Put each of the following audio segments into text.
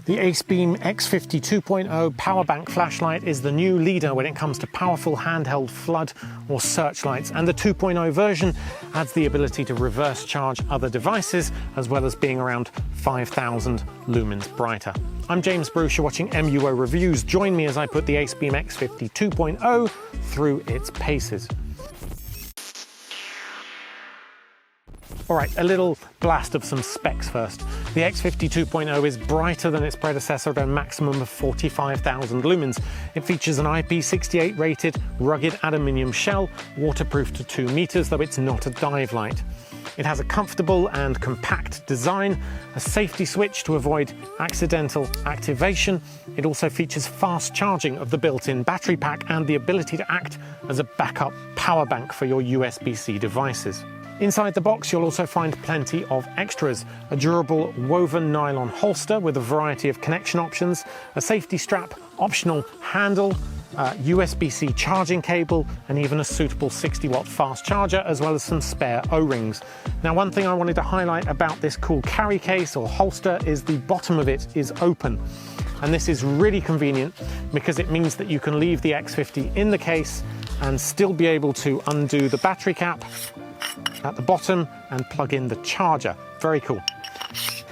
The AceBeam X50 2.0 power bank flashlight is the new leader when it comes to powerful handheld flood or searchlights, and the 2.0 version adds the ability to reverse charge other devices as well as being around 5,000 lumens brighter. I'm James Bruce, you're watching MUO Reviews. Join me as I put the AceBeam X50 2.0 through its paces. All right, a little blast of some specs first. The X50 2.0 is brighter than its predecessor at a maximum of 45,000 lumens. It features an IP68 rated rugged aluminium shell, waterproof to 2 meters, though it's not a dive light. It has a comfortable and compact design, a safety switch to avoid accidental activation. It also features fast charging of the built-in battery pack and the ability to act as a backup power bank for your USB-C devices. Inside the box, you'll also find plenty of extras: a durable woven nylon holster with a variety of connection options, a safety strap, optional handle, USB-C charging cable, and even a suitable 60-watt fast charger, as well as some spare O-rings. Now, one thing I wanted to highlight about this cool carry case or holster is the bottom of it is open. And this is really convenient because it means that you can leave the X50 in the case and still be able to undo the battery cap at the bottom and plug in the charger. Very cool.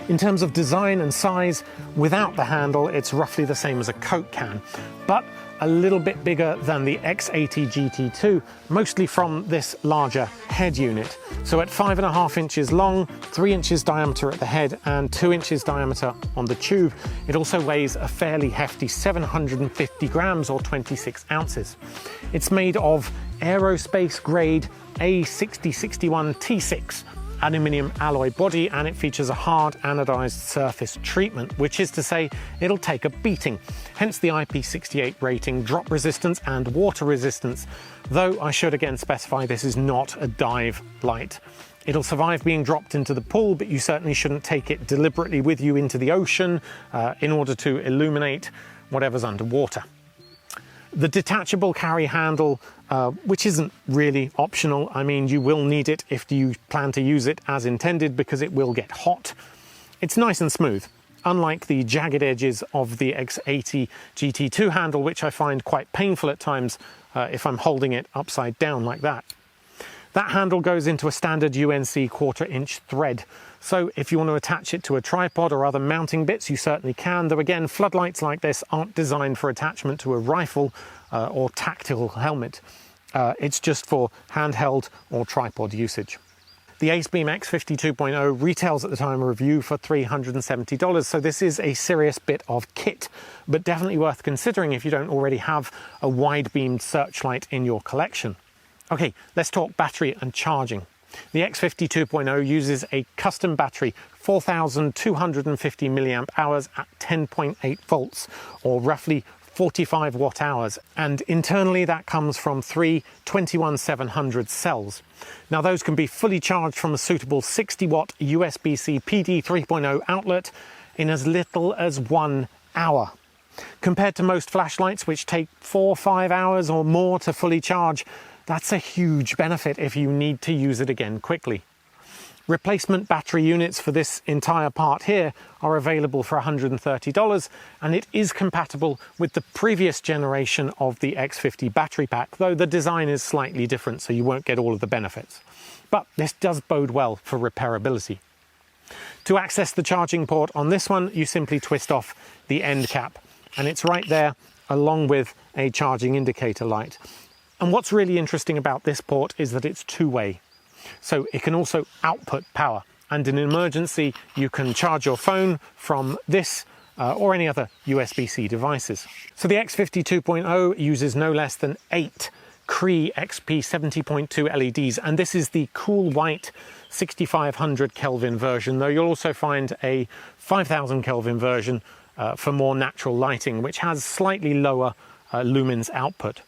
In terms of design and size, without the handle, it's roughly the same as a Coke can, but a little bit bigger than the X80 GT2, mostly from this larger head unit. So at 5.5 inches long, 3 inches diameter at the head and 2 inches diameter on the tube, it also weighs a fairly hefty 750 grams or 26 ounces. It's made of aerospace grade A6061 T6 aluminium alloy body, and it features a hard anodized surface treatment, which is to say it'll take a beating, hence the IP68 rating, drop resistance and water resistance, though I should again specify this is not a dive light. It'll survive being dropped into the pool, but you certainly shouldn't take it deliberately with you into the ocean in order to illuminate whatever's underwater. The detachable carry handle, which isn't really optional. I mean, you will need it if you plan to use it as intended because it will get hot. It's nice and smooth, unlike the jagged edges of the X80 GT2 handle, which I find quite painful at times if I'm holding it upside down like that. That handle goes into a standard UNC 1/4 inch thread. So if you want to attach it to a tripod or other mounting bits, you certainly can, though again, floodlights like this aren't designed for attachment to a rifle or tactical helmet. It's just for handheld or tripod usage. The AceBeam X50 2.0 retails at the time of review for $370, so this is a serious bit of kit, but definitely worth considering if you don't already have a wide-beamed searchlight in your collection. Okay, let's talk battery and charging. The X50 2.0 uses a custom battery, 4,250 milliamp hours at 10.8 volts, or roughly 45 watt hours, and internally that comes from 3 21700 cells. Now those can be fully charged from a suitable 60 watt USB-C PD 3.0 outlet in as little as 1 hour. Compared to most flashlights, which take 4 or 5 hours or more to fully charge, that's a huge benefit if you need to use it again quickly. Replacement battery units for this entire part here are available for $130, and it is compatible with the previous generation of the X50 battery pack, though the design is slightly different, so you won't get all of the benefits. But this does bode well for repairability. To access the charging port on this one, you simply twist off the end cap, and it's right there along with a charging indicator light. And what's really interesting about this port is that it's two-way. So it can also output power, and in an emergency you can charge your phone from this or any other USB-C devices. So the X50 2.0 uses no less than 8 Cree XP 70.2 LEDs, and this is the cool white 6500 Kelvin version, though you'll also find a 5000 Kelvin version for more natural lighting, which has slightly lower lumens output.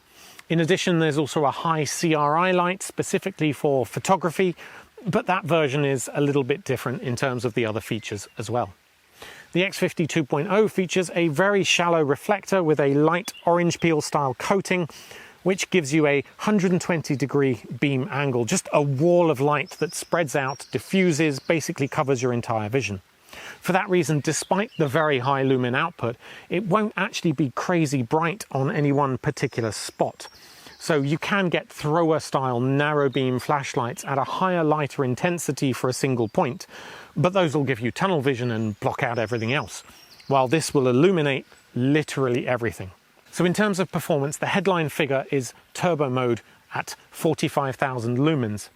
In addition, there's also a high CRI light specifically for photography, but that version is a little bit different in terms of the other features as well. The X50 2.0 features a very shallow reflector with a light orange peel style coating, which gives you a 120-degree beam angle, just a wall of light that spreads out, diffuses, basically covers your entire vision. For that reason, despite the very high lumen output, it won't actually be crazy bright on any one particular spot. So you can get thrower style narrow beam flashlights at a higher, lighter intensity for a single point, but those will give you tunnel vision and block out everything else, while this will illuminate literally everything. So in terms of performance, the headline figure is turbo mode at 45,000 lumens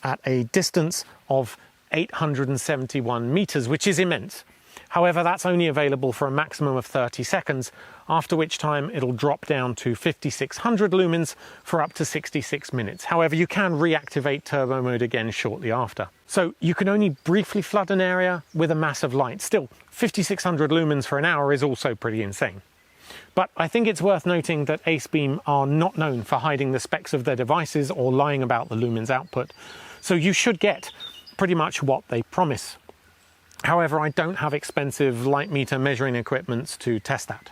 at a distance of 871 meters, which is immense. However, that's only available for a maximum of 30 seconds, after which time it'll drop down to 5600 lumens for up to 66 minutes. However, you can reactivate turbo mode again shortly after. So you can only briefly flood an area with a massive light. Still, 5600 lumens for an hour is also pretty insane. But I think it's worth noting that AceBeam are not known for hiding the specs of their devices or lying about the lumens output. So you should get pretty much what they promise. However, I don't have expensive light meter measuring equipment to test that.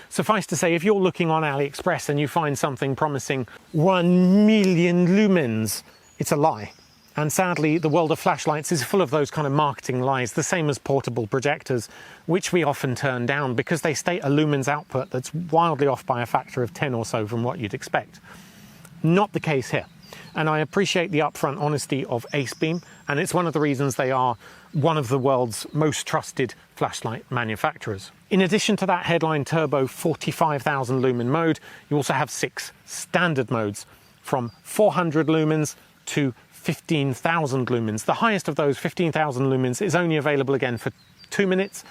Suffice to say, if you're looking on AliExpress and you find something promising 1 million lumens, it's a lie. And sadly, the world of flashlights is full of those kind of marketing lies, the same as portable projectors, which we often turn down because they state a lumens output that's wildly off by a factor of 10 or so from what you'd expect. Not the case here. And I appreciate the upfront honesty of AceBeam, and it's one of the reasons they are one of the world's most trusted flashlight manufacturers. In addition to that headline turbo 45,000 lumen mode, you also have 6 standard modes, from 400 lumens to 15,000 lumens. The highest of those, 15,000 lumens, is only available again for 2 minutes,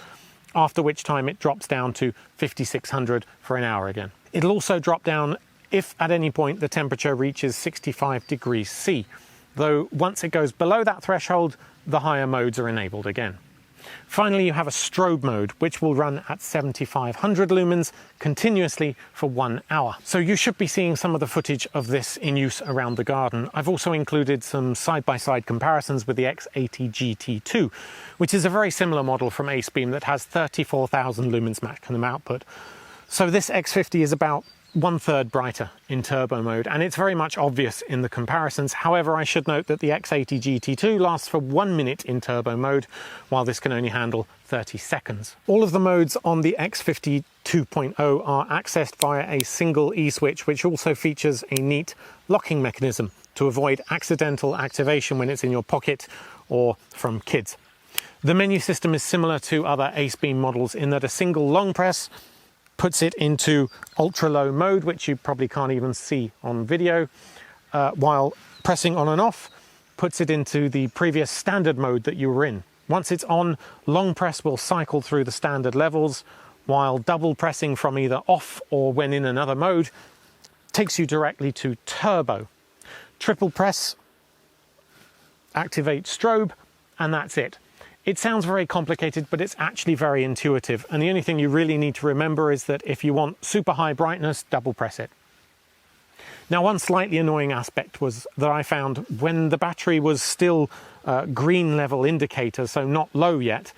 after which time it drops down to 5600 for an hour again. It'll also drop down if at any point the temperature reaches 65 degrees C, though once it goes below that threshold, the higher modes are enabled again. Finally, you have a strobe mode, which will run at 7500 lumens continuously for 1 hour. So you should be seeing some of the footage of this in use around the garden. I've also included some side-by-side comparisons with the X80 GT2, which is a very similar model from AceBeam that has 34,000 lumens maximum output. So this X50 is about 1/3 brighter in turbo mode, and it's very much obvious in the comparisons. However, I should note that the X80 GT2 lasts for 1 minute in turbo mode, while this can only handle 30 seconds. All of the modes on the X50 2.0 are accessed via a single E-switch, which also features a neat locking mechanism to avoid accidental activation when it's in your pocket or from kids. The menu system is similar to other AceBeam models in that a single long press puts it into ultra-low mode, which you probably can't even see on video, while pressing on and off puts it into the previous standard mode that you were in. Once it's on, long press will cycle through the standard levels, while double pressing from either off or when in another mode takes you directly to turbo. Triple press activates strobe, and that's it. It sounds very complicated, but it's actually very intuitive. And the only thing you really need to remember is that if you want super high brightness, double press it. Now, one slightly annoying aspect was that I found when the battery was still green level indicator, so not low yet,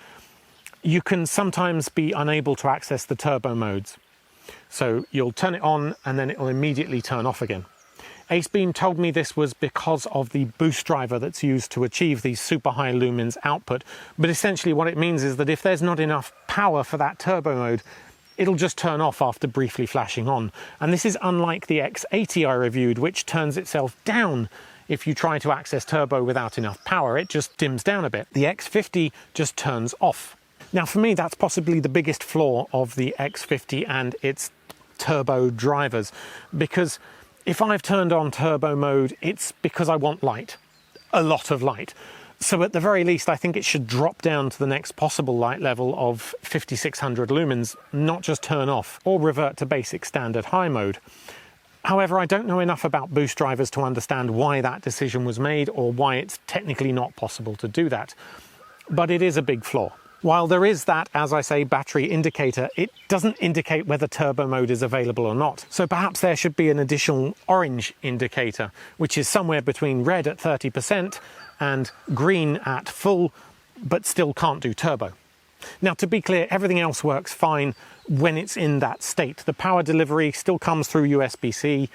you can sometimes be unable to access the turbo modes. So you'll turn it on and then it will immediately turn off again. AceBeam told me this was because of the boost driver that's used to achieve these super high lumens output. But essentially what it means is that if there's not enough power for that turbo mode, it'll just turn off after briefly flashing on. And this is unlike the X80 I reviewed, which turns itself down if you try to access turbo without enough power. It just dims down a bit. The X50 just turns off. Now for me, that's possibly the biggest flaw of the X50 and its turbo drivers, because if I've turned on turbo mode, it's because I want light, a lot of light. So at the very least, I think it should drop down to the next possible light level of 5600 lumens, not just turn off or revert to basic standard high mode. However, I don't know enough about boost drivers to understand why that decision was made or why it's technically not possible to do that. But it is a big flaw. While there is that, as I say, battery indicator, it doesn't indicate whether turbo mode is available or not. So perhaps there should be an additional orange indicator, which is somewhere between red at 30% and green at full, but still can't do turbo. Now, to be clear, everything else works fine when it's in that state. The power delivery still comes through USB-C.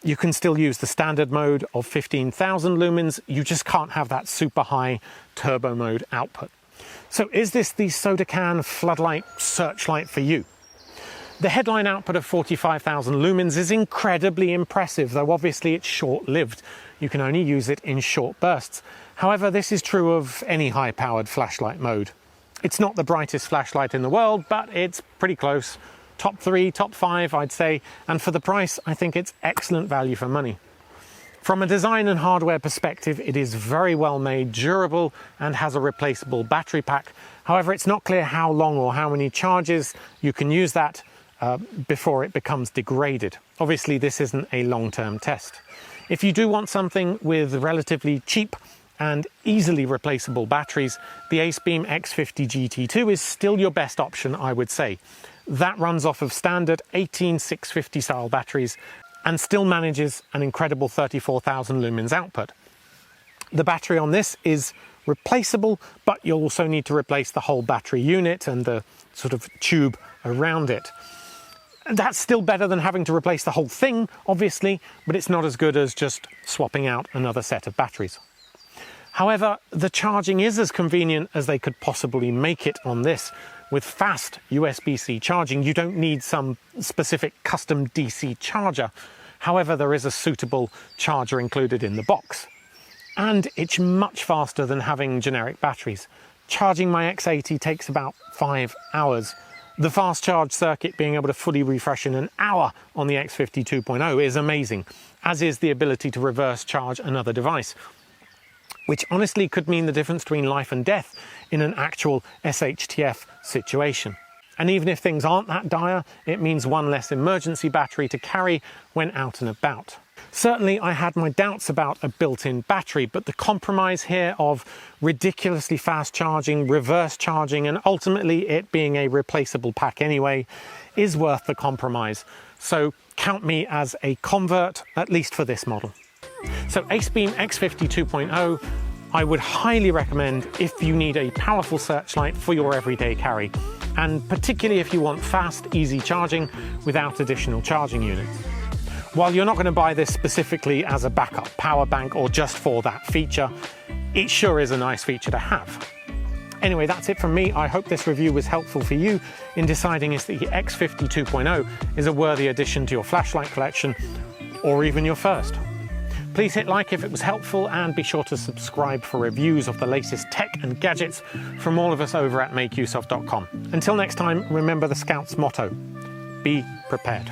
You can still use the standard mode of 15,000 lumens. You just can't have that super high turbo mode output. So is this the soda can floodlight searchlight for you? The headline output of 45,000 lumens is incredibly impressive, though obviously it's short-lived. You can only use it in short bursts. However, this is true of any high-powered flashlight mode. It's not the brightest flashlight in the world, but it's pretty close. Top 3, top 5, I'd say, and for the price, I think it's excellent value for money. From a design and hardware perspective, it is very well made, durable, and has a replaceable battery pack. However, it's not clear how long or how many charges you can use that before it becomes degraded. Obviously, this isn't a long-term test. If you do want something with relatively cheap and easily replaceable batteries, the AceBeam X50 GT2 is still your best option, I would say. That runs off of standard 18650 style batteries and still manages an incredible 34,000 lumens output. The battery on this is replaceable, but you'll also need to replace the whole battery unit and the sort of tube around it. That's still better than having to replace the whole thing, obviously, but it's not as good as just swapping out another set of batteries. However, the charging is as convenient as they could possibly make it on this. With fast USB-C charging, you don't need some specific custom DC charger. However, there is a suitable charger included in the box. And it's much faster than having generic batteries. Charging my X80 takes about 5 hours. The fast charge circuit being able to fully refresh in an hour on the X50 2.0 is amazing, as is the ability to reverse charge another device, which honestly could mean the difference between life and death in an actual SHTF situation. And even if things aren't that dire, it means one less emergency battery to carry when out and about. Certainly, I had my doubts about a built-in battery, but the compromise here of ridiculously fast charging, reverse charging, and ultimately it being a replaceable pack anyway, is worth the compromise. So count me as a convert, at least for this model. So AceBeam X50 2.0, I would highly recommend if you need a powerful searchlight for your everyday carry, and particularly if you want fast, easy charging without additional charging units. While you're not going to buy this specifically as a backup power bank or just for that feature, it sure is a nice feature to have. Anyway, that's it from me. I hope this review was helpful for you in deciding if the X50 2.0 is a worthy addition to your flashlight collection, or even your first. Please hit like if it was helpful, and be sure to subscribe for reviews of the latest tech and gadgets from all of us over at makeuseof.com. Until next time, remember the Scout's motto: be prepared.